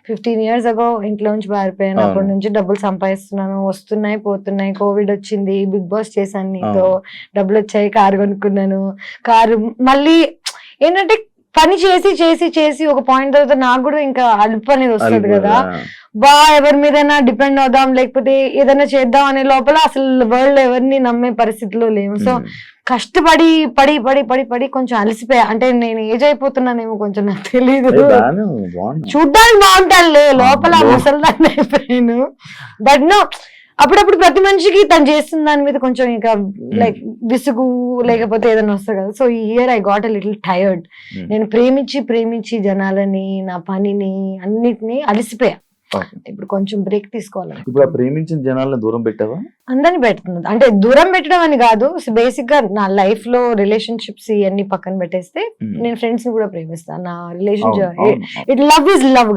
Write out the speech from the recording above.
15 years ago ఇంట్లో నుంచి పారిపోయాను. అవును. అప్పటి నుంచి డబ్బులు సంపాదిస్తున్నాను, వస్తున్నాయి పోతున్నాయి. కోవిడ్ వచ్చింది, బిగ్ బాస్ చేశాను నీతో, డబ్బులు వచ్చాయి, కారు కొనుక్కున్నాను. కారు మళ్ళీ ఏంటంటే పని చేసి చేసి చేసి ఒక పాయింట్ తర్వాత నాకు కూడా ఇంకా అలుపు అనేది వస్తుంది కదా, ఎవరి మీదైనా డిపెండ్ అవుదాం లేకపోతే ఏదైనా చేద్దాం అనే లోపల అసలు వరల్డ్ ఎవరిని నమ్మే పరిస్థితిలో లేవు. సో కష్టపడి పడి పడి పడి పడి కొంచెం అలసిపోయా. అంటే నేను ఏజ్ అయిపోతున్నానేమో కొంచెం, నాకు తెలీదు. చూడ్డానికి బాగుంటానులే, లోపల ముసల్దాన్ని అయిపోయాను. బట్ నో, అప్పుడప్పుడు ప్రతి మనిషికి తను చేస్తున్న దాని మీద కొంచెం ఇంకా లైక్ విసుగు లేకపోతే ఏదైనా వస్తుంది కదా. సో ఈ year I got a little tired. నేను ప్రేమించి ప్రేమించి జనాలని, నా పనిని, అన్నిటినీ అలసిపోయా. ఇప్పుడు కొంచెం బ్రేక్ తీసుకోవాలి. ఇప్పుడు ప్రేమించిన జనాలను దూరం పెట్టావా? అందరిని పెడుతుంది, అంటే దూరం పెట్టడం అని కాదు, బేసిక్ గా నా లైఫ్ లో రిలేషన్షిప్స్ ఇవన్నీ పక్కన పెట్టేస్తే నేను ఫ్రెండ్స్ ని కూడా ప్రేమిస్తాను. నా relation, it love is love.